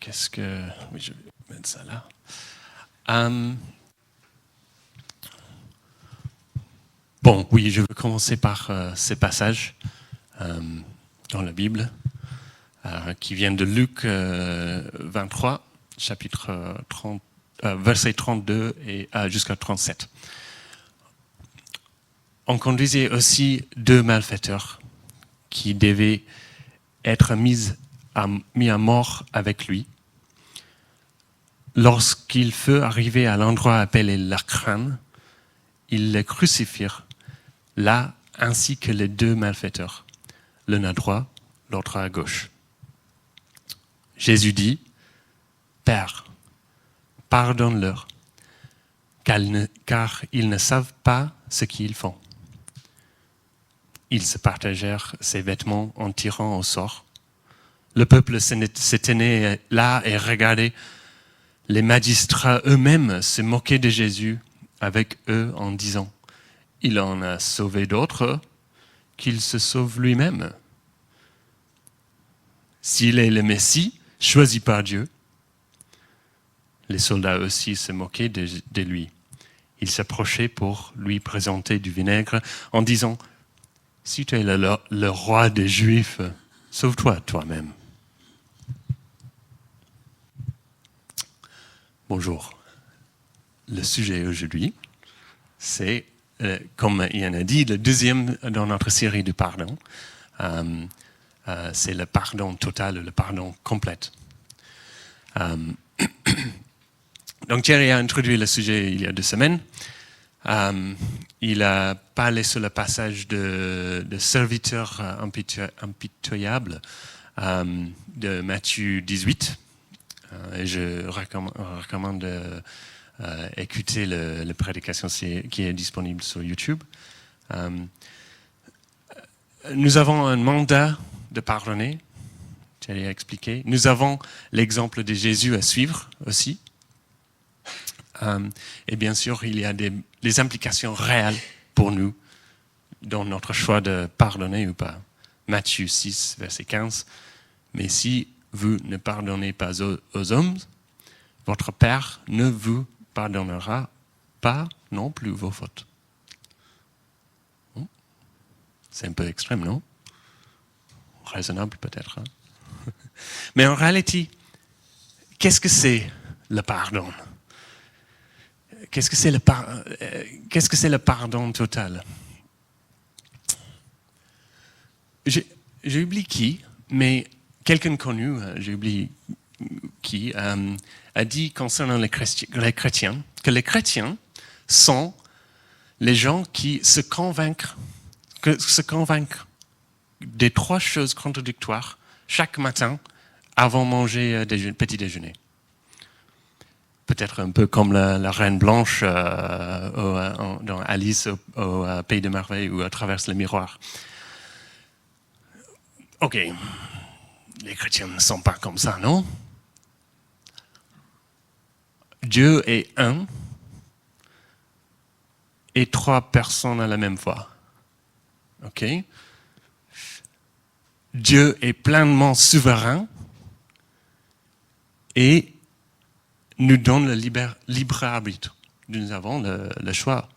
Oui, je vais mettre ça là. Bon, oui, je vais commencer par ces passages dans la Bible qui viennent de Luc 23, chapitre 30, verset 32 et jusqu'à 37. On conduisait aussi 2 malfaiteurs qui devaient être mis à mort avec lui. Lorsqu'il fut arrivé à l'endroit appelé la crâne, ils le crucifièrent là, ainsi que les 2 malfaiteurs, l'un à droite, l'autre à gauche. Jésus dit, « Père, pardonne-leur, car ils ne savent pas ce qu'ils font. » Ils se partagèrent ses vêtements en tirant au sort. Le peuple se tenait là et regardait. Les magistrats eux-mêmes se moquaient de Jésus avec eux en disant « Il en a sauvé d'autres, qu'il se sauve lui-même. S'il est le Messie, choisi par Dieu. » Les soldats aussi se moquaient de lui. Ils s'approchaient pour lui présenter du vinaigre en disant « Si tu es le roi des Juifs, sauve-toi toi-même. » Bonjour. Le sujet aujourd'hui, c'est, comme Ian a dit, le 2e dans notre série de pardon. C'est le pardon total, le pardon complet. Donc Thierry a introduit le sujet il y a 2 semaines. Il a parlé sur le passage de serviteur impitoyable de Matthieu 18. Et je recommande d'écouter la prédication qui est disponible sur YouTube. Nous avons un mandat de pardonner, j'allais expliquer. Nous avons l'exemple de Jésus à suivre aussi. Et bien sûr, il y a des implications réelles pour nous dans notre choix de pardonner ou pas. Matthieu 6, verset 15. Mais si vous ne pardonnez pas aux hommes, votre Père ne vous pardonnera pas non plus vos fautes. C'est un peu extrême, non? Raisonnable peut-être. Hein? Mais en réalité, qu'est-ce que c'est le pardon? Qu'est-ce que c'est le pardon total? J'ai oublié qui, mais quelqu'un connu, j'ai oublié qui, a dit concernant les chrétiens que les chrétiens sont les gens qui se convainquent des 3 choses contradictoires chaque matin avant de manger petit déjeuner. Peut-être un peu comme la Reine Blanche dans Alice au Pays de Merveilles où elle traverse le miroir. Ok, les chrétiens ne sont pas comme ça, non? Dieu est un et 3 personnes à la même fois. Ok? Dieu est pleinement souverain et nous donne le libre arbitre. Nous avons le choix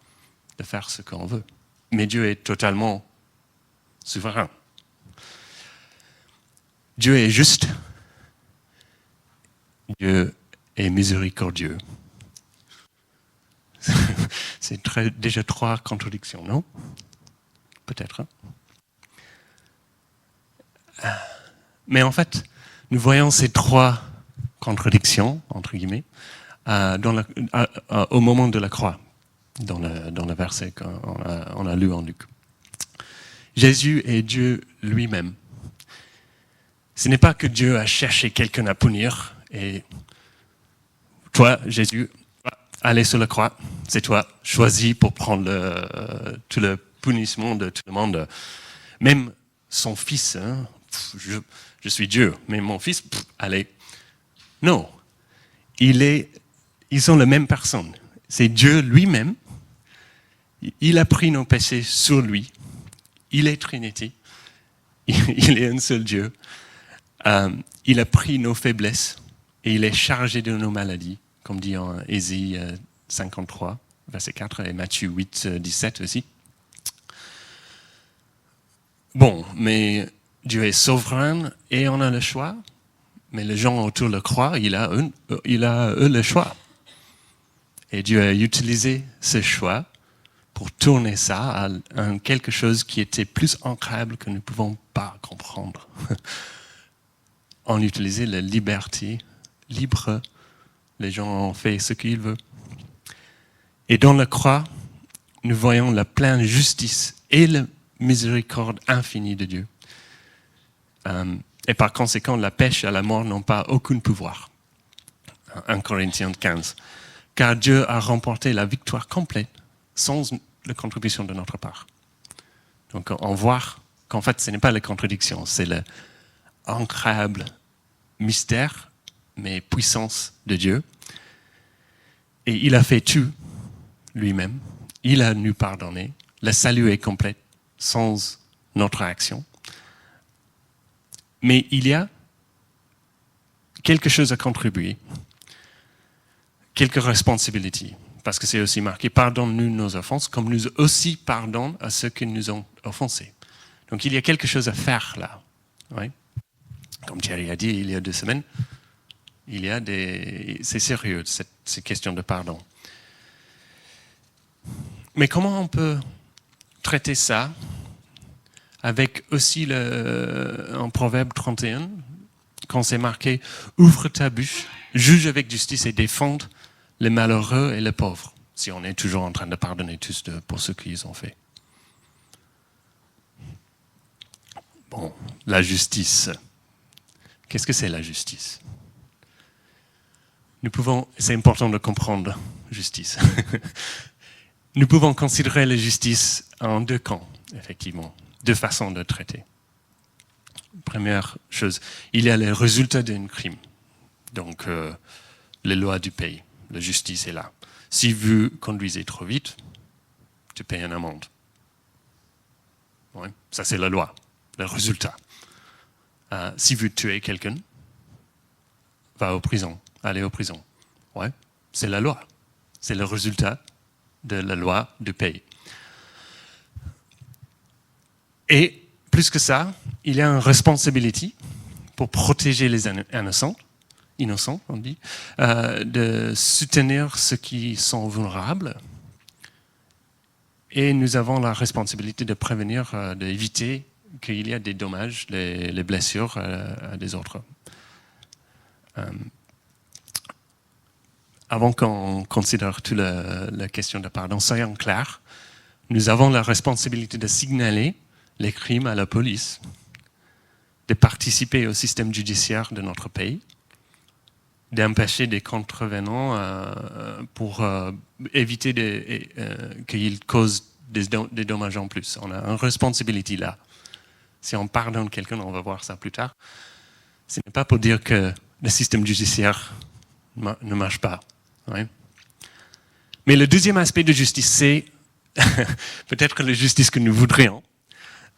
de faire ce qu'on veut. Mais Dieu est totalement souverain. Dieu est juste. Dieu est miséricordieux. C'est déjà 3 contradictions, non? Peut-être. Hein? Mais en fait, nous voyons ces 3 contradictions, entre guillemets, au moment de la croix, dans le verset qu'on a lu en Luc. Jésus est Dieu lui-même. Ce n'est pas que Dieu a cherché quelqu'un à punir et toi, Jésus, allez sur la croix, c'est toi, choisi pour prendre tout le punissement de tout le monde. Même son fils, hein, je suis Dieu, mais mon fils, allez. Non, ils sont la même personne. C'est Dieu lui-même. Il a pris nos péchés sur lui. Il est Trinité. Il est un seul Dieu. Il a pris nos faiblesses et il est chargé de nos maladies, comme dit en Ésaïe 53, verset 4, et Matthieu 8, 17 aussi. Bon, mais Dieu est souverain et on a le choix, mais les gens autour le croient, il a eux le choix. Et Dieu a utilisé ce choix pour tourner ça à quelque chose qui était plus ancrable que nous ne pouvons pas comprendre. On utilisait la liberté libre, les gens ont fait ce qu'ils veulent. Et dans la croix, nous voyons la pleine justice et la miséricorde infinie de Dieu. Et par conséquent, la pêche et la mort n'ont pas aucun pouvoir. 1 Corinthiens 15. Car Dieu a remporté la victoire complète sans la contribution de notre part. Donc on voit qu'en fait, ce n'est pas la contradiction, c'est l'incroyable mystère, mais puissance de Dieu. Et il a fait tout lui-même. Il a nous pardonné. Le salut est complet sans notre action. Mais il y a quelque chose à contribuer, quelques responsabilités, parce que c'est aussi marqué « Pardonne-nous nos offenses, comme nous aussi pardonnons à ceux qui nous ont offensés ». Donc il y a quelque chose à faire là. Oui. Comme Thierry a dit il y a 2 semaines, c'est sérieux ces questions de pardon. Mais comment on peut traiter ça avec aussi en Proverbe 31, quand c'est marqué « Ouvre ta bouche, juge avec justice et défende les malheureux et les pauvres », si on est toujours en train de pardonner tous pour ce qu'ils ont fait. Bon, la justice. Qu'est-ce que c'est la justice ? C'est important de comprendre justice. Nous pouvons considérer la justice en 2 camps, effectivement, 2 façons de traiter. Première chose, il y a les résultats d'un crime. Donc, les lois du pays, la justice est là. Si vous conduisez trop vite, tu payes une amende. Ouais, ça, c'est la loi, le résultat. Si vous tuez quelqu'un, allez en prison. Ouais, c'est la loi. C'est le résultat de la loi du pays. Et plus que ça, il y a une responsabilité pour protéger les innocents, on dit, de soutenir ceux qui sont vulnérables. Et nous avons la responsabilité de prévenir, d'éviter qu'il y ait des dommages, les blessures à des autres. Avant qu'on considère toute la question de pardon, soyons clairs, nous avons la responsabilité de signaler les crimes à la police, de participer au système judiciaire de notre pays, d'empêcher des contrevenants pour éviter qu'ils causent des dommages en plus. On a une responsabilité là. Si on pardonne quelqu'un, on va voir ça plus tard. Ce n'est pas pour dire que le système judiciaire ne marche pas. Ouais. Mais le deuxième aspect de justice, c'est peut-être la justice que nous voudrions,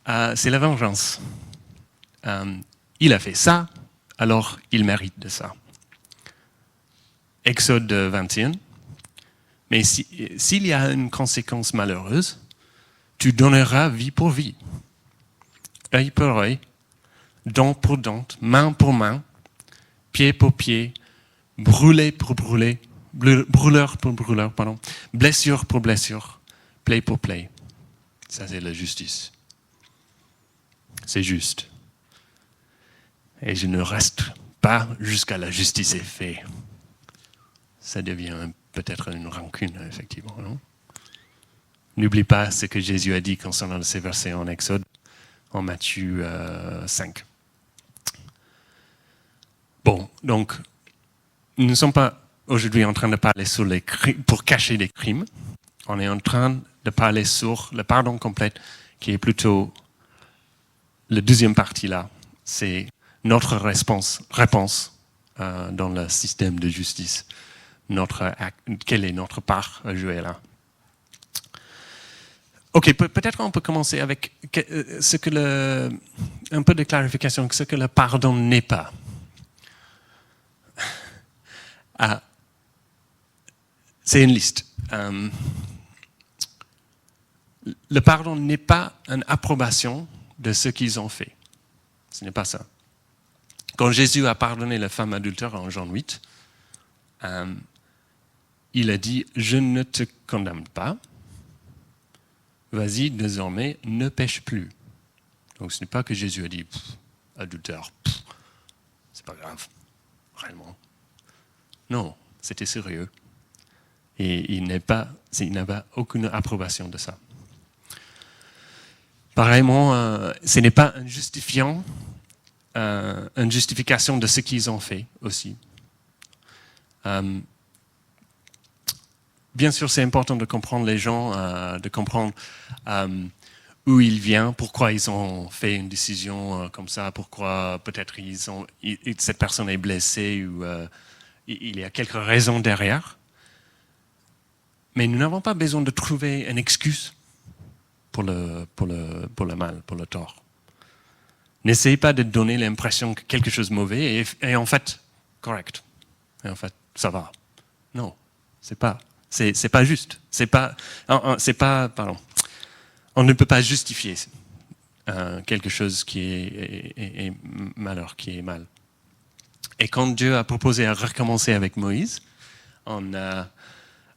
c'est la vengeance. Il a fait ça, alors il mérite de ça. Exode 21. Mais s'il y a une conséquence malheureuse, tu donneras vie pour vie, œil pour œil, dent pour dent, main pour main, pied pour pied, brûlé pour brûlé, brûleur pour brûleur, blessure pour blessure, plaie pour plaie. Ça, c'est la justice. C'est juste. Et je ne reste pas jusqu'à la justice est faite. Ça devient peut-être une rancune, effectivement, non? N'oublie pas ce que Jésus a dit concernant ces versets en Exode, en Matthieu 5. Bon, donc, nous ne sommes pas aujourd'hui en train de parler sur les crimes, pour cacher les crimes. On est en train de parler sur le pardon complet, qui est plutôt la deuxième partie là. C'est notre réponse dans le système de justice. Quelle est notre part à jouer là? Ok, peut-être on peut commencer avec un peu de clarification, ce que le pardon n'est pas. Ah, c'est une liste. Le pardon n'est pas une approbation de ce qu'ils ont fait. Ce n'est pas ça. Quand Jésus a pardonné la femme adultère en Jean 8, il a dit « Je ne te condamne pas, vas-y, désormais, ne pêche plus. » Donc ce n'est pas que Jésus a dit « Adultère, c'est pas grave, réellement. » Non, c'était sérieux. Et il n'a pas aucune approbation de ça. Pareillement, ce n'est pas un justifiant, une justification de ce qu'ils ont fait aussi. Bien sûr, c'est important de comprendre les gens, de comprendre où ils viennent, pourquoi ils ont fait une décision comme ça, pourquoi peut-être cette personne est blessée ou il y a quelques raisons derrière. Mais nous n'avons pas besoin de trouver une excuse pour le mal, pour le tort. N'essayez pas de donner l'impression que quelque chose de mauvais est en fait correct. Et en fait, ça va. Non, c'est pas juste. Pardon. On ne peut pas justifier quelque chose qui est malheur, qui est mal. Et quand Dieu a proposé à recommencer avec Moïse, en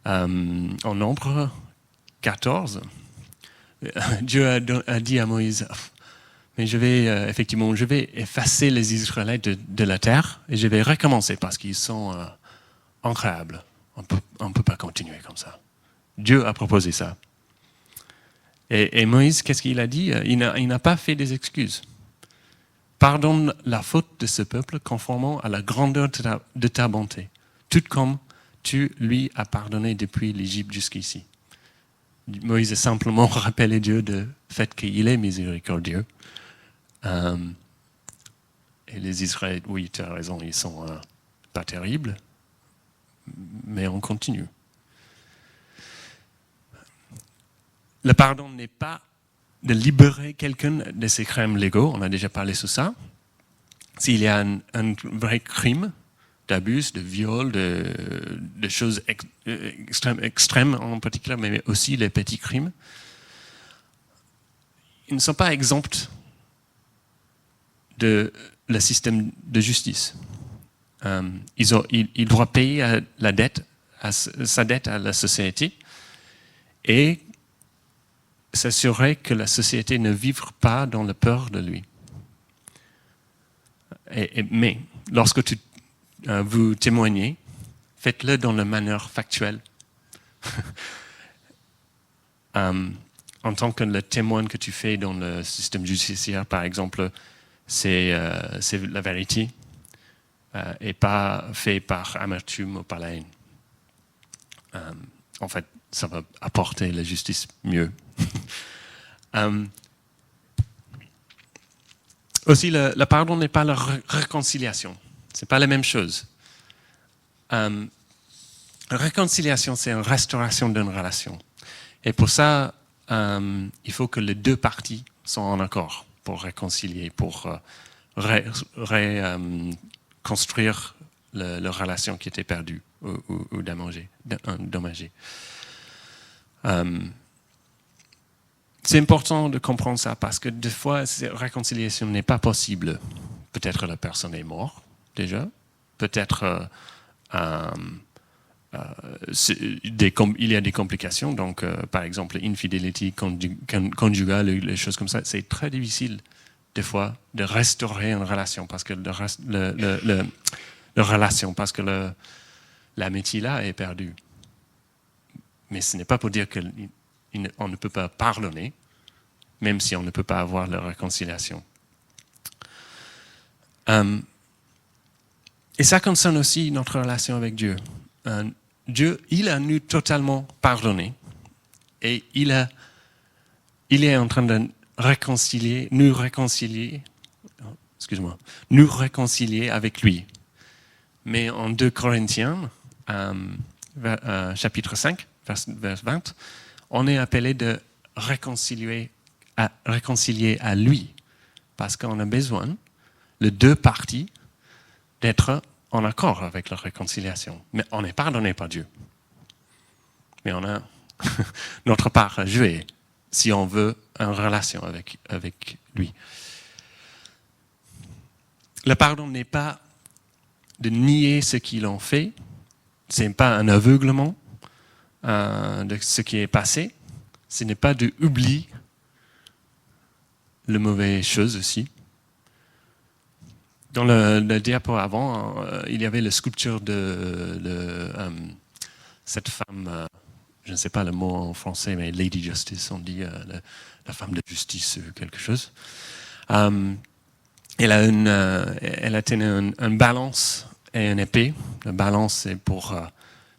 Nombre 14, Dieu a dit à Moïse, mais je vais effacer les Israélites de la terre et je vais recommencer parce qu'ils sont incroyables. On ne peut pas continuer comme ça. Dieu a proposé ça. Et Moïse, qu'est-ce qu'il a dit? Il n'a pas fait des excuses. Pardonne la faute de ce peuple conformément à la grandeur de ta bonté, tout comme tu lui as pardonné depuis l'Égypte jusqu'ici. Moïse a simplement rappelé Dieu du fait qu'il est miséricordieux. Et les Israélites, oui, tu as raison, ils sont pas terribles, mais on continue. Le pardon n'est pas de libérer quelqu'un de ses crimes légaux, on a déjà parlé sur ça. S'il y a un vrai crime d'abus, de viol, de choses extrêmes en particulier, mais aussi les petits crimes, ils ne sont pas exempts de le système de justice. Il doit payer sa dette à la société et s'assurer que la société ne vive pas dans la peur de lui. Mais lorsque vous témoignez, faites-le dans la manière factuelle. En tant que le témoin que tu fais dans le système judiciaire, par exemple, c'est la vérité et pas fait par amertume ou par la haine. En fait, ça va apporter la justice mieux. Aussi, le pardon n'est pas la réconciliation. Ce n'est pas la même chose. La réconciliation, c'est une restauration d'une relation. Et pour ça, il faut que les deux parties soient en accord pour réconcilier, pour construire la relation qui était perdue ou endommagée. C'est important de comprendre ça parce que des fois, cette réconciliation n'est pas possible. Peut-être la personne est morte déjà, peut-être il y a des complications, donc par exemple l'infidélité conjugale, les choses comme ça, c'est très difficile des fois de restaurer une relation parce que l'amitié là est perdue. Mais ce n'est pas pour dire qu'on ne peut pas pardonner, même si on ne peut pas avoir la réconciliation. Et ça concerne aussi notre relation avec Dieu. Dieu, il a nous totalement pardonné et il est en train de nous réconcilier avec lui. Mais en 2 Corinthiens, chapitre 5, vers 20, on est appelé de réconcilier à lui, parce qu'on a besoin, les deux parties, d'être en accord avec la réconciliation. Mais on n'est pardonné par Dieu. Mais on a notre part à jouer si on veut une relation avec lui. Le pardon n'est pas de nier ce qu'ils ont fait, ce n'est pas un aveuglement de ce qui est passé, ce n'est pas de oublier les mauvaises choses aussi. Dans le diapo avant, il y avait la sculpture de cette femme, je ne sais pas le mot en français, mais Lady Justice, on dit la femme de justice ou quelque chose. Elle a tenu une balance et une épée. La balance, c'est pour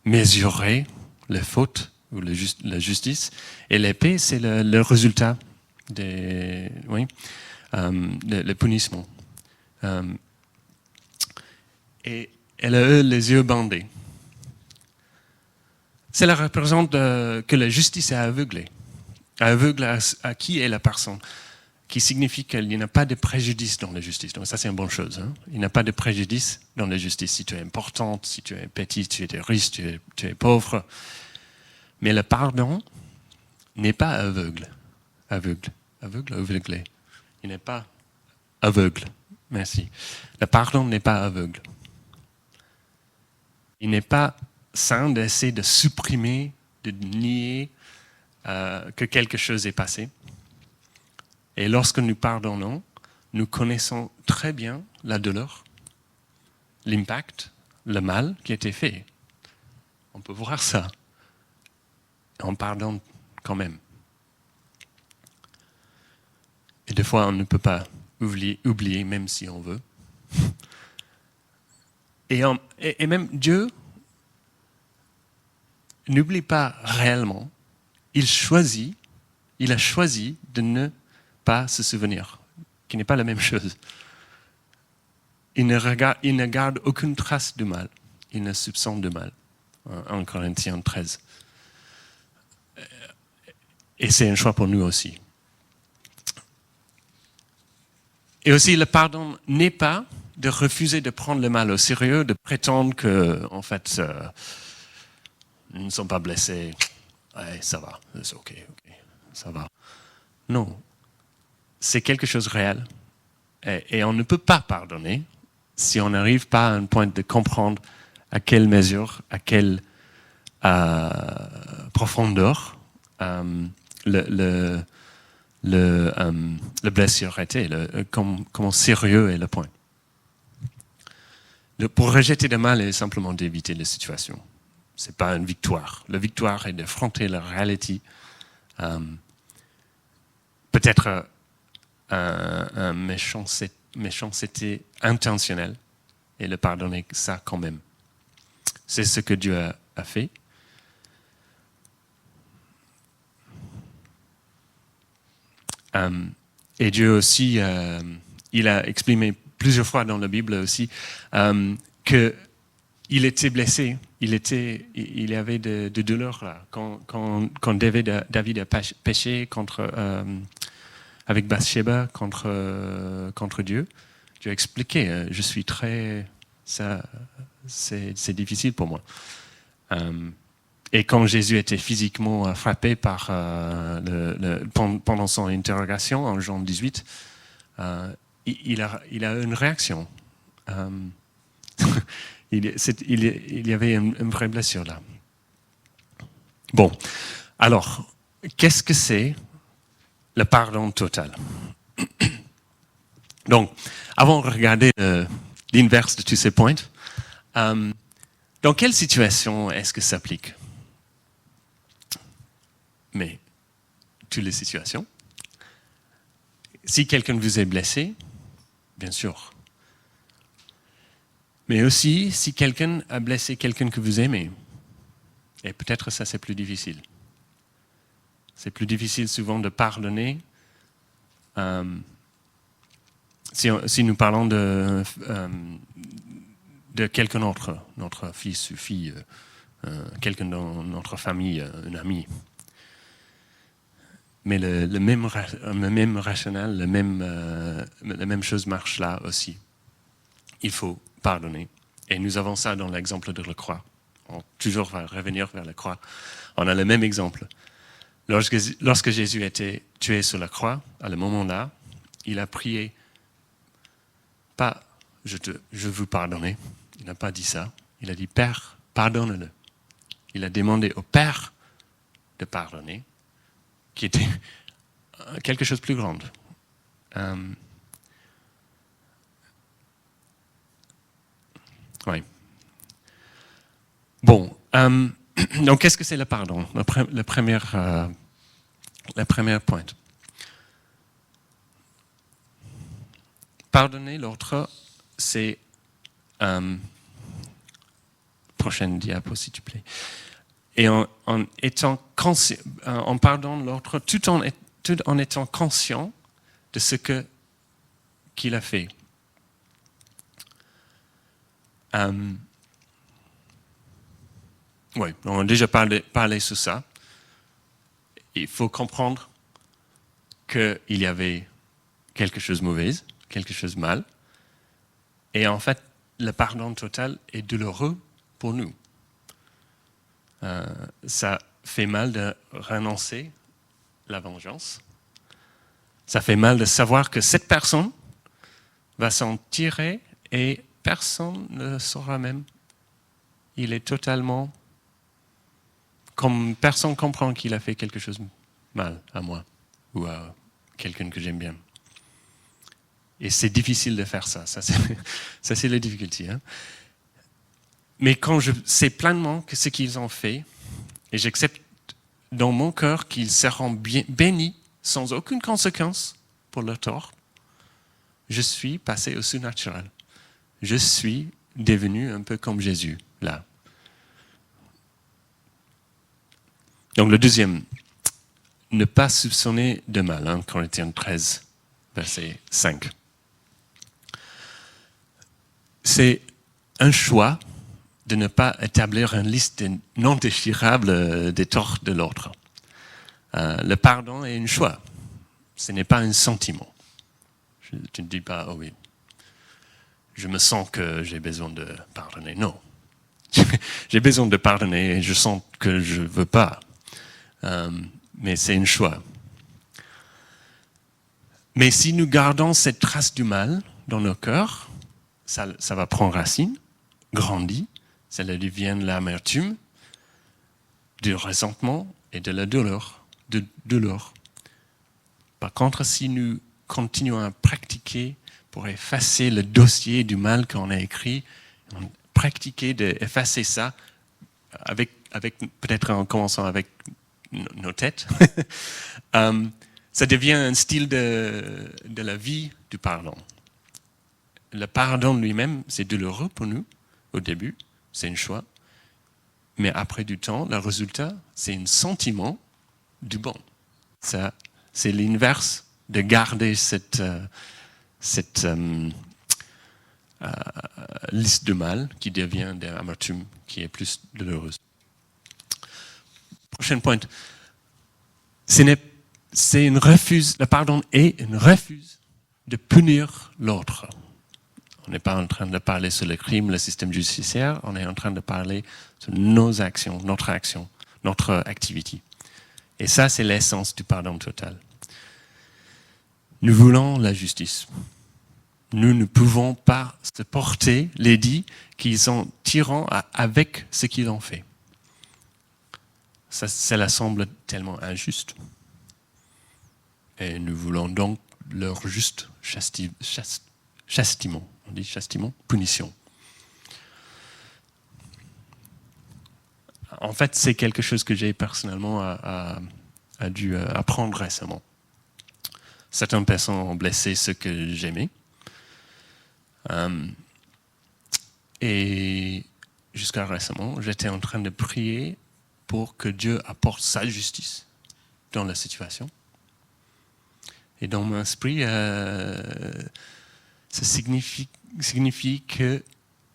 mesurer les fautes ou la justice. Et l'épée, c'est le résultat des le punissement. Et elle a eu les yeux bandés. Cela représente que la justice est aveuglée. Aveugle à qui est la personne, qui signifie qu'il n'y a pas de préjudice dans la justice. Donc ça, c'est une bonne chose. Hein? Il n'y a pas de préjudice dans la justice. Si tu es importante, si tu es petite, si tu es riche, tu es pauvre. Mais le pardon n'est pas aveugle. Aveuglé. Il n'est pas aveugle. Merci. Le pardon n'est pas aveugle. Il n'est pas sain d'essayer de supprimer, de nier que quelque chose est passé. Et lorsque nous pardonnons, nous connaissons très bien la douleur, l'impact, le mal qui a été fait. On peut voir ça. On pardonne quand même. Et des fois, on ne peut pas oublier même si on veut. Et même Dieu n'oublie pas réellement. Il a choisi de ne pas se souvenir, qui n'est pas la même chose. Il ne garde aucune trace du mal. Il ne soupçonne de mal. En Corinthiens 13. Et c'est un choix pour nous aussi. Et aussi, le pardon n'est pas de refuser de prendre le mal au sérieux, de prétendre que, en fait, nous ne sommes pas blessés. Ouais, ça va, c'est ok, ça va. Non, c'est quelque chose de réel. Et on ne peut pas pardonner si on n'arrive pas à un point de comprendre à quelle mesure, à quelle profondeur le blessure était, comment sérieux est le point. Pour rejeter le mal est simplement d'éviter la situation. Ce n'est pas une victoire. La victoire est d'affronter la réalité. Peut-être un méchanceté intentionnelle et le pardonner ça quand même. C'est ce que Dieu a fait. Et Dieu aussi, il a exprimé plusieurs fois dans la Bible aussi qu'il était blessé, il avait de douleurs là. Quand David a péché avec Bathsheba contre Dieu, Dieu a expliqué, je suis c'est difficile pour moi. Et quand Jésus était physiquement frappé pendant son interrogation en Jean 18, il a une réaction. Il y avait une vraie blessure là. Bon, alors, qu'est-ce que c'est le pardon total? Donc, avant de regarder l'inverse de tous ces points, dans quelle situation est-ce que ça s'applique? Mais toutes les situations. Si quelqu'un vous est blessé, bien sûr. Mais aussi, si quelqu'un a blessé quelqu'un que vous aimez, et peut-être ça c'est plus difficile. C'est plus difficile souvent de pardonner. Si nous parlons de quelqu'un d'autre, notre fils ou fille, quelqu'un dans notre famille, un ami. Mais le même rationnel, la même chose marche là aussi. Il faut pardonner. Et nous avons ça dans l'exemple de la croix. On toujours va revenir vers la croix. On a le même exemple. Lorsque Jésus était tué sur la croix, à ce moment-là, il a prié, pas « je vous pardonne ». Il n'a pas dit ça. Il a dit « Père, pardonne-le ». Il a demandé au Père de pardonner, qui était quelque chose de plus grand. Oui. Bon, donc qu'est-ce que c'est le pardon? Le premier point. Pardonner l'autre, c'est... prochaine diapo, s'il te plaît. Et en pardonnant l'autre, tout en étant conscient de ce qu'il a fait. Oui, on a déjà parlé sur ça. Il faut comprendre qu'il y avait quelque chose de mauvais, quelque chose de mal. Et en fait, le pardon total est douloureux pour nous. Ça fait mal de renoncer à la vengeance. Ça fait mal de savoir que cette personne va s'en tirer et personne ne le saura même. Il est totalement... Comme personne ne comprend qu'il a fait quelque chose de mal à moi ou à quelqu'un que j'aime bien. Et c'est difficile de faire ça. Ça, c'est la difficulté. Hein. Mais quand je sais pleinement que ce qu'ils ont fait, et j'accepte dans mon cœur qu'ils seront bénis sans aucune conséquence pour leur tort, je suis passé au surnaturel. Je suis devenu un peu comme Jésus, là. Donc le deuxième, ne pas soupçonner de mal, hein, Corinthiens 13, verset 5. C'est un choix de ne pas établir une liste non déchirable des torts de l'autre. Le pardon est un choix, ce n'est pas un sentiment. Tu ne dis pas, oh oui, je me sens que j'ai besoin de pardonner. Non, j'ai besoin de pardonner et je sens que je ne veux pas. Mais c'est un choix. Mais si nous gardons cette trace du mal dans nos cœurs, ça va prendre racine, grandir, ça devient de l'amertume, du ressentement et de la douleur. Par contre, si nous continuons à pratiquer pour effacer le dossier du mal qu'on a écrit, pratiquer d'effacer ça, avec peut-être en commençant avec nos têtes, ça devient un style de la vie du pardon. Le pardon lui-même, c'est douloureux pour nous au début, c'est un choix, mais après du temps, le résultat, c'est un sentiment du bon. Ça, c'est l'inverse de garder cette liste de mal qui devient de l'amertume, qui est plus douloureuse. Prochain point. Le pardon est un refus de punir l'autre. On n'est pas en train de parler sur le crime, le système judiciaire, on est en train de parler sur nos actions, notre activité. Et ça, c'est l'essence du pardon total. Nous voulons la justice. Nous ne pouvons pas supporter l'édit qu'ils sont tyrans avec ce qu'ils ont fait. Cela semble tellement injuste. Et nous voulons donc leur juste châtiment. On dit châtiment, punition. En fait, c'est quelque chose que j'ai personnellement dû apprendre récemment. Certaines personnes ont blessé ceux que j'aimais. Et jusqu'à récemment, j'étais en train de prier pour que Dieu apporte sa justice dans la situation. Et dans mon esprit, ça signifie que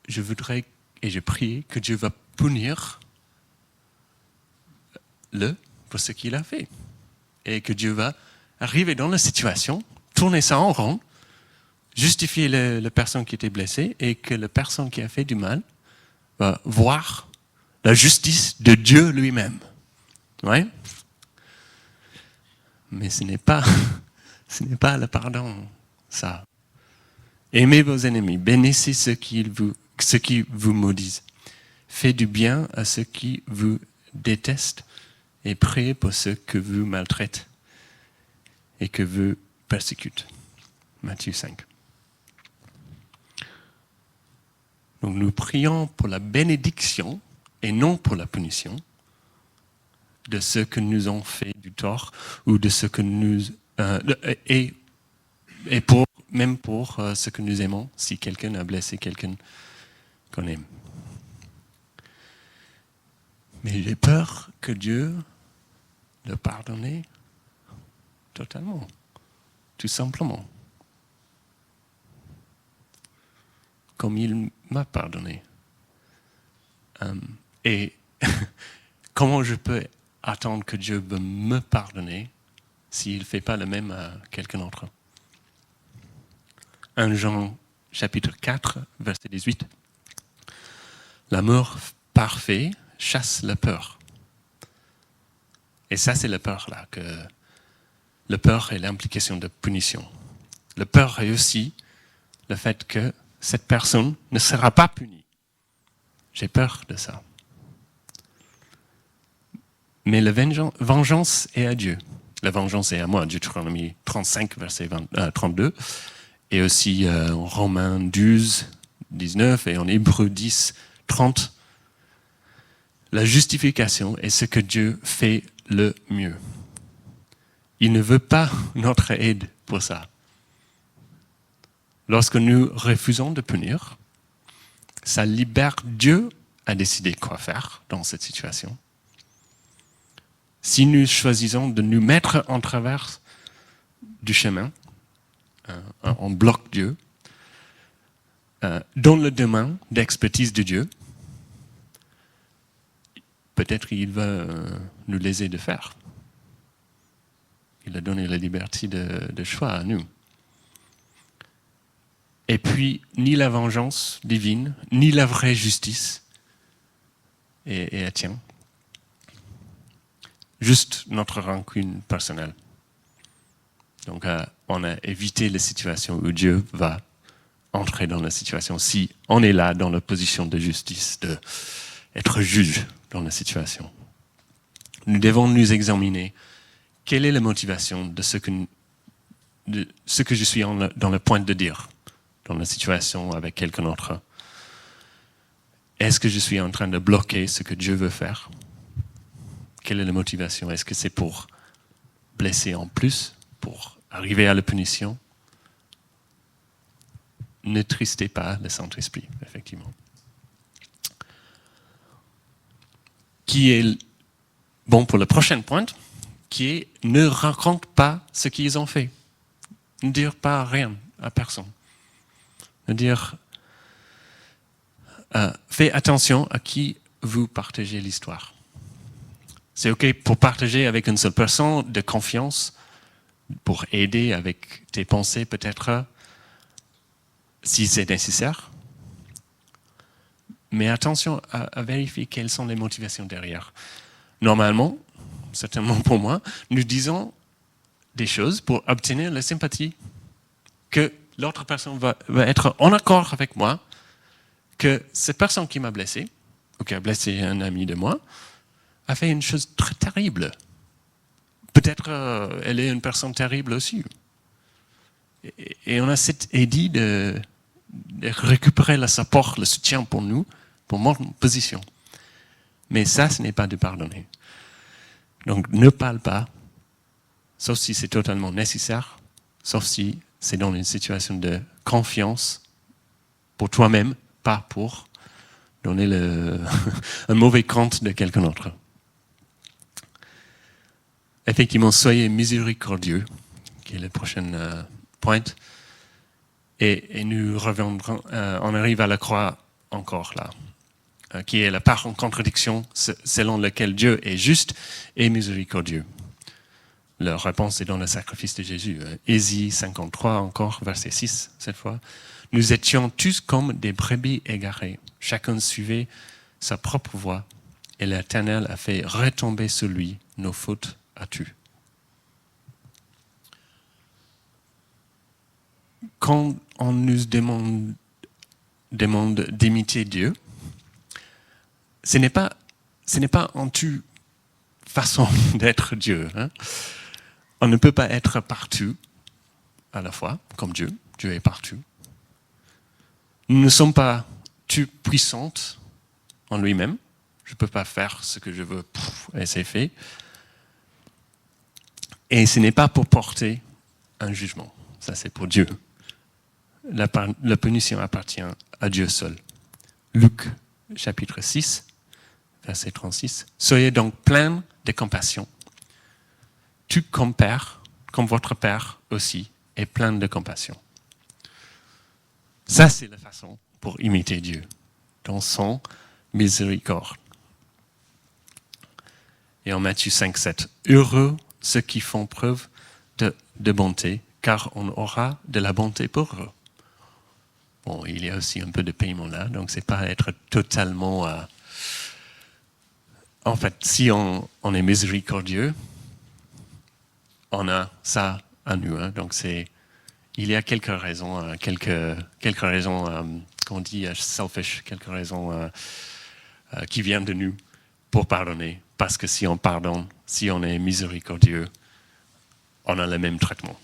je voudrais et je prie que Dieu va punir pour ce qu'il a fait. Et que Dieu va arriver dans la situation, tourner ça en rond, justifier la personne qui était blessée et que la personne qui a fait du mal va voir la justice de Dieu lui-même. Ouais? Mais ce n'est pas le pardon, ça. Aimez vos ennemis, bénissez ceux qui vous maudissent. Faites du bien à ceux qui vous détestent et priez pour ceux que vous maltraitent et que vous persécutent. Matthieu 5. Donc nous prions pour la bénédiction et non pour la punition de ceux que nous ont fait du tort ou de ceux que nous et même pour ceux que nous aimons si quelqu'un a blessé quelqu'un qu'on aime. Mais j'ai peur que Dieu le pardonne totalement, tout simplement, comme il m'a pardonné. Et comment je peux attendre que Dieu veut me pardonner s'il ne fait pas le même à quelqu'un d'autre? 1 Jean chapitre 4, verset 18. L'amour parfait chasse la peur. Et ça, c'est la peur là. La peur est l'implication de punition. La peur est aussi le fait que cette personne ne sera pas punie. J'ai peur de ça. Mais la vengeance est à Dieu. La vengeance est à moi. Deutéronomie 35, verset 32. Et aussi en Romains 12, 19 et en Hébreux 10, 30. La justification est ce que Dieu fait le mieux. Il ne veut pas notre aide pour ça. Lorsque nous refusons de punir, ça libère Dieu à décider quoi faire dans cette situation. Si nous choisissons de nous mettre en travers du chemin, on bloque Dieu, dans le domaine d'expertise de Dieu, peut-être il va nous laisser de faire. Il a donné la liberté de choix à nous. Et puis, ni la vengeance divine, ni la vraie justice est à tien. Juste notre rancune personnelle. Donc, on a évité les situations où Dieu va entrer dans la situation. Si on est là dans la position de justice, d'être juge dans la situation. Nous devons nous examiner. Quelle est la motivation de ce que je suis dans le point de dire dans la situation avec quelqu'un d'autre? Est-ce que je suis en train de bloquer ce que Dieu veut faire? Quelle est la motivation? Est-ce que c'est pour blesser en plus, pour arriver à la punition? Ne tristez pas le Saint-Esprit, effectivement. Qui est bon pour le prochain point, qui est ne raconte pas ce qu'ils ont fait. Ne dire pas rien à personne. Ne dire faites attention à qui vous partagez l'histoire. C'est OK pour partager avec une seule personne de confiance, pour aider avec tes pensées peut-être, si c'est nécessaire. Mais attention à vérifier quelles sont les motivations derrière. Normalement, certainement pour moi, nous disons des choses pour obtenir la sympathie, que l'autre personne va être en accord avec moi, que cette personne qui m'a blessé, ou qui a blessé un ami de moi, a fait une chose très terrible. Peut-être elle est une personne terrible aussi. Et on a cette idée de récupérer le support, le soutien pour nous, pour mon position. Mais ça, ce n'est pas de pardonner. Donc ne parle pas, sauf si c'est totalement nécessaire, sauf si c'est dans une situation de confiance pour toi-même, pas pour donner un mauvais compte de quelqu'un d'autre. Effectivement, soyez miséricordieux, qui est le prochain point. Et nous reviendrons, on arrive à la croix encore là, qui est la part en contradiction selon laquelle Dieu est juste et miséricordieux. La réponse est dans le sacrifice de Jésus. Ésaïe 53 encore, verset 6 cette fois. Nous étions tous comme des brebis égarées. Chacun suivait sa propre voie. Et l'Éternel a fait retomber sur lui nos fautes à tu. Quand on nous demande d'imiter Dieu, ce n'est pas en toute façon d'être Dieu. Hein. On ne peut pas être partout à la fois, comme Dieu. Dieu est partout. Nous ne sommes pas tout puissantes en lui-même. Je ne peux pas faire ce que je veux, et c'est fait. Et ce n'est pas pour porter un jugement. Ça, c'est pour Dieu. La punition appartient à Dieu seul. Luc, chapitre 6, verset 36. Soyez donc pleins de compassion. Tout comme Père, comme votre Père aussi, est plein de compassion. Ça, c'est la façon pour imiter Dieu, dans son miséricorde. Et en Matthieu 5, 7, heureux ceux qui font preuve de bonté, car on aura de la bonté pour eux. Bon, il y a aussi un peu de paiement là, donc c'est pas être totalement... En fait, si on est miséricordieux, on a ça à nous. Hein, donc il y a quelques raisons, qu'on dit selfish, quelques raisons qui viennent de nous pour pardonner. Parce que si on pardonne, si on est miséricordieux, on a le même traitement.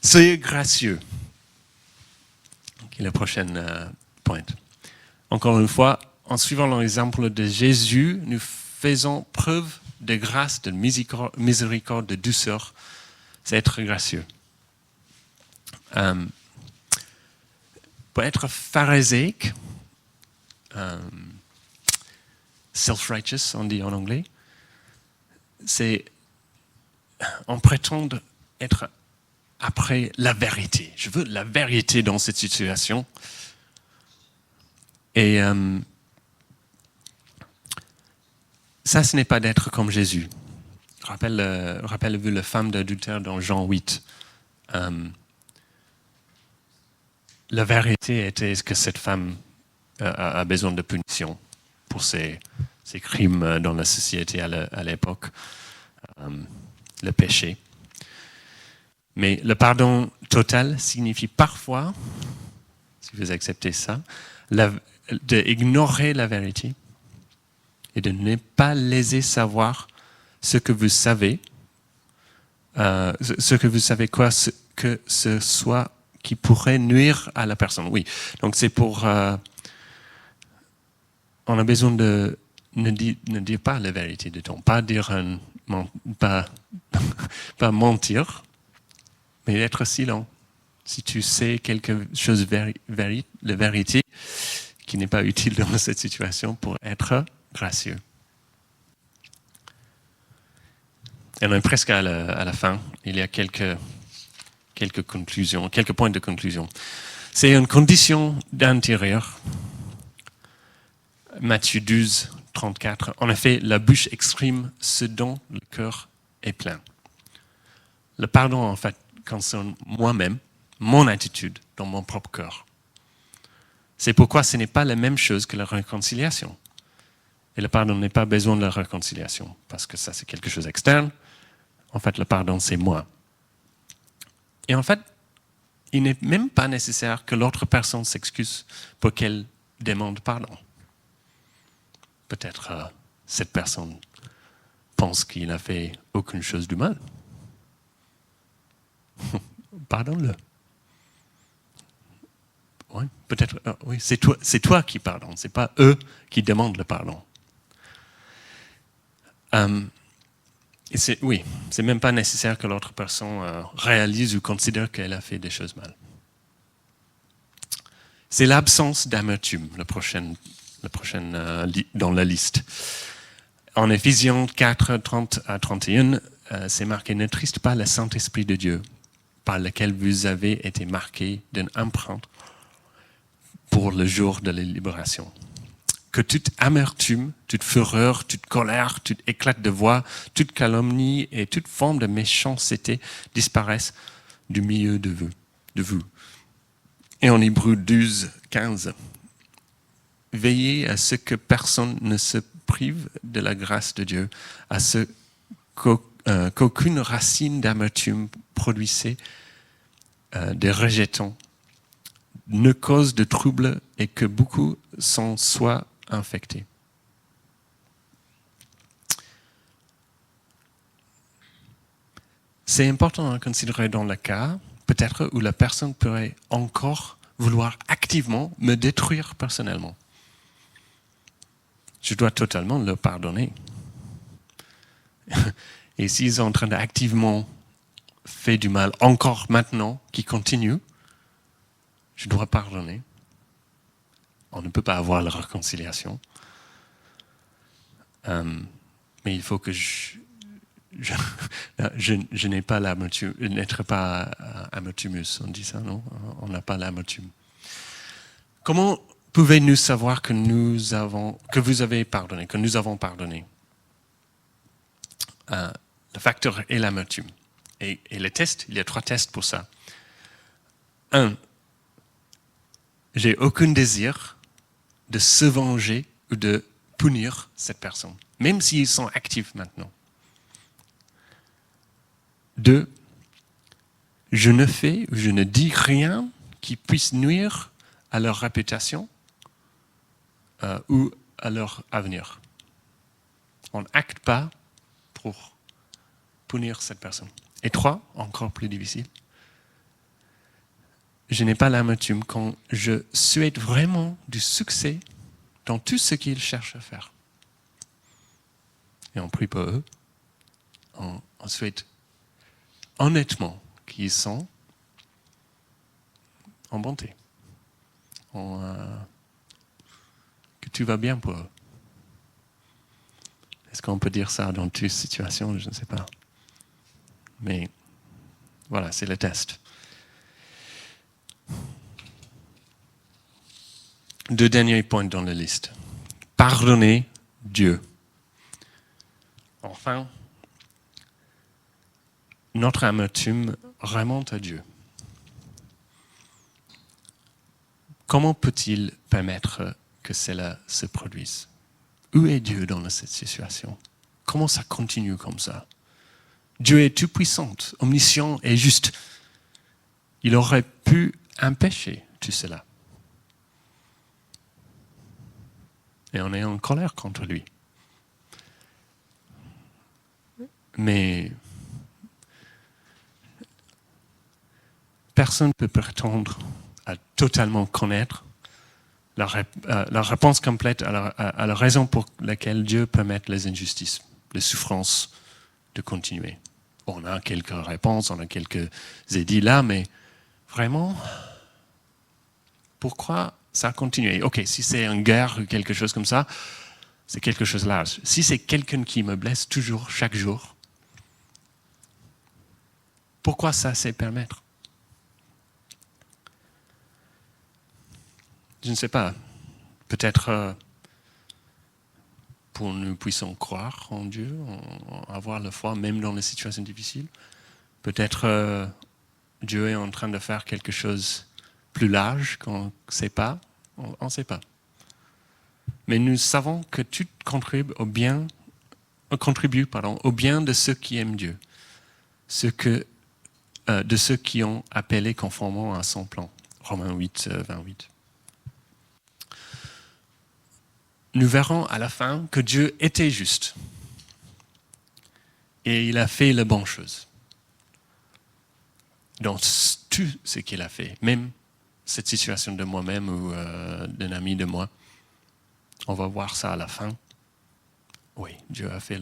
Soyez gracieux. Qui est le prochain point. Encore une fois, en suivant l'exemple de Jésus, nous faisons preuve de grâce, de miséricorde, de douceur. C'est être gracieux. Pour être pharisaïque, self-righteous, on dit en anglais, c'est on prétend être après la vérité. Je veux la vérité dans cette situation. Et ça, ce n'est pas d'être comme Jésus. Rappelez-vous la femme d'adultère dans Jean 8. La vérité était que cette femme a besoin de punition pour ses crimes dans la société à l'époque, le péché. Mais le pardon total signifie parfois, si vous acceptez ça, d'ignorer la vérité et de ne pas laisser savoir ce que vous savez, que ce soit qui pourrait nuire à la personne. Oui, donc c'est pour... on a besoin de ne dire pas la vérité de temps, pas dire pas mentir, mais être silent. Si tu sais quelque chose de vérité qui n'est pas utile dans cette situation pour être gracieux. Et on est presque à la fin. Il y a quelques conclusions, quelques points de conclusion. C'est une condition d'intérieur. Matthieu 12, 34. En effet, la bouche exprime ce dont le cœur est plein. Le pardon, en fait, concerne moi-même, mon attitude dans mon propre cœur. C'est pourquoi ce n'est pas la même chose que la réconciliation. Et le pardon n'est pas besoin de la réconciliation, parce que ça, c'est quelque chose d'externe. En fait, le pardon, c'est moi. Et en fait, il n'est même pas nécessaire que l'autre personne s'excuse pour qu'elle demande pardon. Peut-être cette personne pense qu'il n'a fait aucune chose de mal. Pardonne-le. Oui, peut-être. Oui, c'est toi qui pardonne, c'est pas eux qui demandent le pardon. C'est même pas nécessaire que l'autre personne réalise ou considère qu'elle a fait des choses mal. C'est l'absence d'amertume, le prochain dans la liste. En Éphésiens 4, 30 à 31, c'est marqué « N'attriste pas le Saint-Esprit de Dieu, par lequel vous avez été marqués d'une empreinte pour le jour de la libération. que toute amertume, toute fureur, toute colère, toute éclat de voix, toute calomnie et toute forme de méchanceté disparaissent du milieu de vous. Et en Hébreux 12, 15, veillez à ce que personne ne se prive de la grâce de Dieu, à ce qu'aucune racine d'amertume produisait des rejetons, ne cause de trouble et que beaucoup s'en soient infectés. C'est important à considérer dans le cas, peut-être, où la personne pourrait encore vouloir activement me détruire personnellement. Je dois totalement leur pardonner. Et s'ils sont en train d'activement faire du mal encore maintenant, qui continue, je dois pardonner. On ne peut pas avoir la réconciliation. Mais il faut que je n'ai pas l'amertume, n'être pas amertumus, on dit ça, non? On n'a pas l'amertume. Comment pouvez-nous savoir que nous avons pardonné? Le facteur est l'amertume. Et les tests, il y a 3 tests pour ça. 1, j'ai aucun désir de se venger ou de punir cette personne, même s'ils sont actifs maintenant. 2, je ne fais ou je ne dis rien qui puisse nuire à leur réputation ou à leur avenir. On n'acte pas pour punir cette personne. Et 3, encore plus difficile, je n'ai pas l'amertume quand je souhaite vraiment du succès dans tout ce qu'ils cherchent à faire. Et on prie pour eux, on souhaite honnêtement qu'ils sont en bonté, que tout va bien pour eux. Est-ce qu'on peut dire ça dans toute situation? Je ne sais pas. Mais voilà, c'est le test. 2 derniers points dans la liste. Pardonner Dieu. Enfin, notre amertume remonte à Dieu. Comment peut-il permettre que cela se produise? Où est Dieu dans cette situation? Comment ça continue comme ça? Dieu est tout-puissant, omniscient et juste. Il aurait pu empêcher tout cela. Et on est en colère contre lui. Mais personne ne peut prétendre à totalement connaître la réponse complète à la raison pour laquelle Dieu permet les injustices, les souffrances de continuer. On a quelques réponses, on a quelques édits là, mais vraiment, pourquoi ça continue? Ok, si c'est une guerre ou quelque chose comme ça, c'est quelque chose là. Si c'est quelqu'un qui me blesse toujours, chaque jour, pourquoi ça sait permettre? Je ne sais pas. Peut-être pour nous puissions croire en Dieu, avoir la foi même dans les situations difficiles. Peut-être Dieu est en train de faire quelque chose plus large qu'on ne sait pas. On ne sait pas. Mais nous savons que tout contribue au bien de ceux qui aiment Dieu, de ceux qui ont appelé conformément à son plan. Romains 8, 28. Nous verrons à la fin que Dieu était juste. Et il a fait la bonne chose. Dans tout ce qu'il a fait, même cette situation de moi-même ou d'un ami de moi, on va voir ça à la fin. Oui, Dieu a fait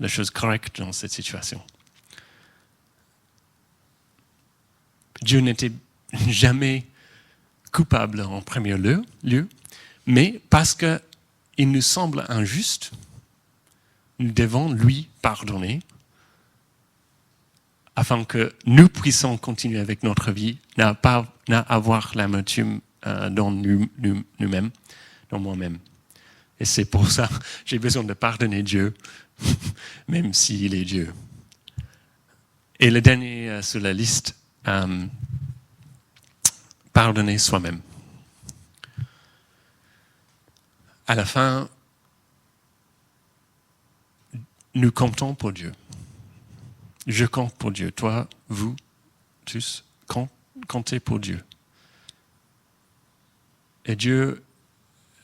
la chose correcte dans cette situation. Dieu n'était jamais coupable en premier lieu, mais parce qu'il nous semble injuste, nous devons lui pardonner afin que nous puissions continuer avec notre vie, n'a avoir l'amertume dans nous-mêmes, dans moi-même. Et c'est pour ça que j'ai besoin de pardonner Dieu, même s'il est Dieu. Et le dernier sur la liste, pardonner soi-même. À la fin, nous comptons pour Dieu. Je compte pour Dieu. Toi, vous, tous, comptez pour Dieu. Et Dieu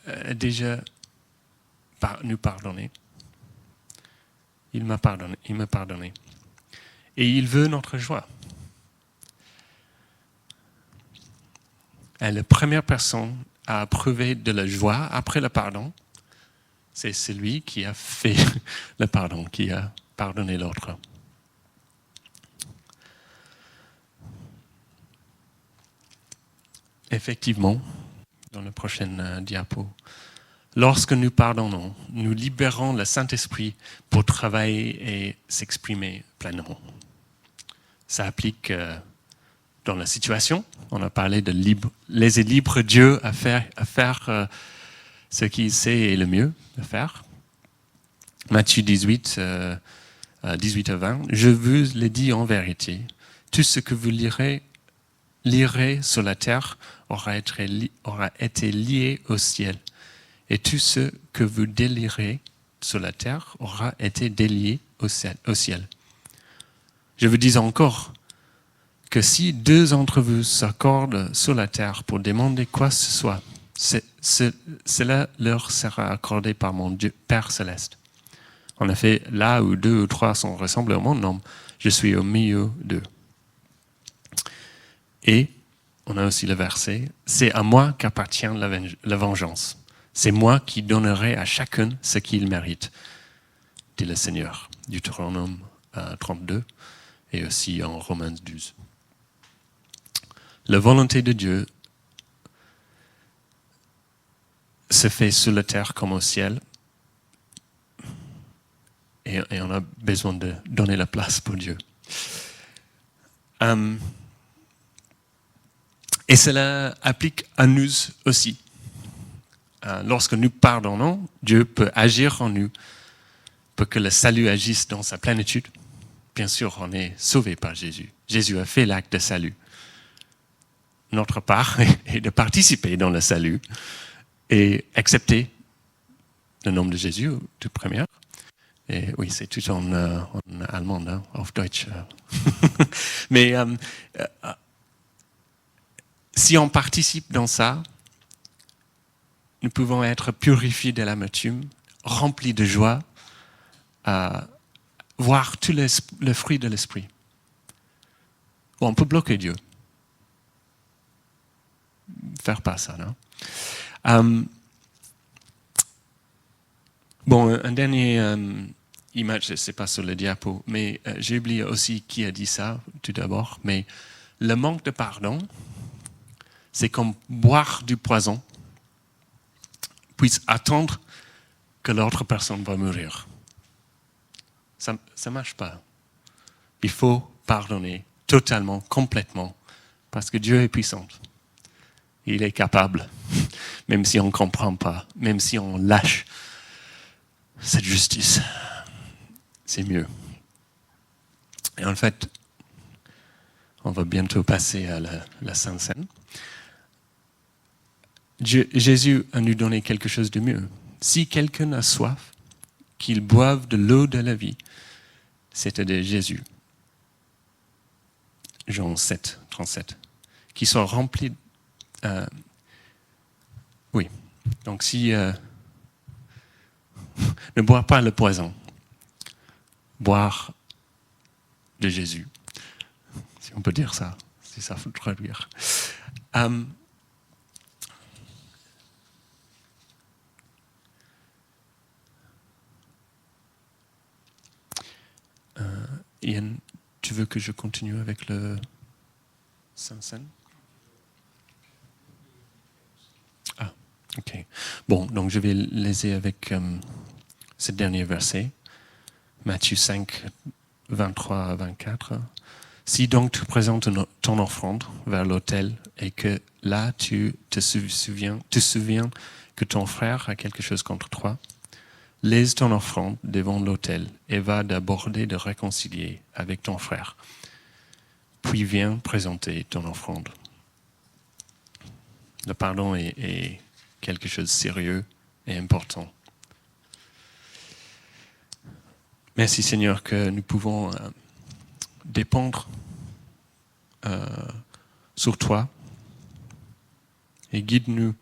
a déjà nous pardonné. Il m'a pardonné. Et il veut notre joie. Et la première personne à approuver de la joie après le pardon, c'est celui qui a fait le pardon, qui a pardonné l'autre. Effectivement, dans la prochaine diapo, lorsque nous pardonnons, nous libérons le Saint-Esprit pour travailler et s'exprimer pleinement. Ça applique dans la situation. On a parlé de laisser libre Dieu à faire ce qu'il sait est le mieux à faire. Matthieu 18, 18 à 20. Je vous le dis en vérité, tout ce que vous lirez sur la terre aura été lié au ciel. Et tout ce que vous délirez sur la terre aura été délié au ciel. Je vous dis encore que si 2 d'entre vous s'accordent sur la terre pour demander quoi que ce soit, cela leur sera accordé par mon Dieu, Père céleste. En effet, là où 2 ou 3 sont rassemblés au mon nom, je suis au milieu d'eux. Et on a aussi le verset, c'est à moi qu'appartient la vengeance. C'est moi qui donnerai à chacun ce qu'il mérite, dit le Seigneur. Deutéronome 32 et aussi en Romains 12. La volonté de Dieu se fait sur la terre comme au ciel. Et on a besoin de donner la place pour Dieu. Et cela applique à nous aussi. Lorsque nous pardonnons, Dieu peut agir en nous pour que le salut agisse dans sa plénitude. Bien sûr, on est sauvé par Jésus. Jésus a fait l'acte de salut. Notre part est de participer dans le salut et accepter le nom de Jésus, tout première. Et oui, c'est tout en allemand, hein, auf Deutsch. Mais si on participe dans ça, nous pouvons être purifiés de l'amertume, remplis de joie, voir tout le fruit de l'esprit. Bon, on peut bloquer Dieu. Faire pas ça, non? Bon, un dernier image, c'est pas sur le diapo, mais j'ai oublié aussi qui a dit ça tout d'abord, mais le manque de pardon, c'est comme boire du poison, puis attendre que l'autre personne va mourir. Ça ne marche pas. Il faut pardonner totalement, complètement, parce que Dieu est puissant. Il est capable, même si on ne comprend pas, même si on lâche cette justice. C'est mieux. Et en fait, on va bientôt passer à la Sainte Seine. Jésus a nous donné quelque chose de mieux. Si quelqu'un a soif, qu'il boive de l'eau de la vie, c'est-à-dire Jésus. Jean 7, 37. Qui sont remplis. Oui. Donc si ne bois pas le poison, boire de Jésus, si on peut dire ça, si ça faut traduire. Ian, tu veux que je continue avec le Saint-Seine? Ah, ok. Bon, donc je vais laisser avec ce dernier verset, Matthieu 5, 23 à 24. Si donc tu présentes ton offrande vers l'autel et que là tu te souviens que ton frère a quelque chose contre toi, laisse ton offrande devant l'autel et va d'aborder de réconcilier avec ton frère. Puis viens présenter ton offrande. Le pardon est quelque chose de sérieux et important. Merci Seigneur que nous pouvons dépendre sur toi et guide-nous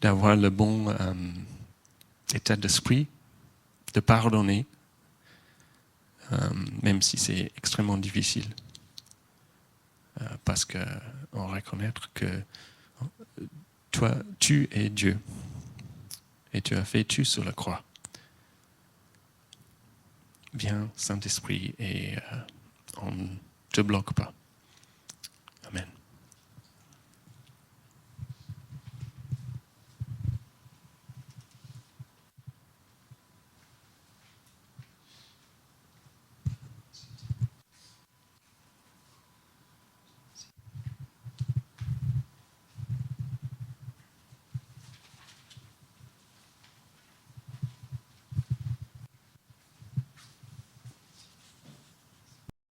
d'avoir le bon état d'esprit, de pardonner, même si c'est extrêmement difficile, parce qu'on reconnaît que toi, tu es Dieu et tu as fait tout sur la croix. Viens, Saint-Esprit, et on ne te bloque pas.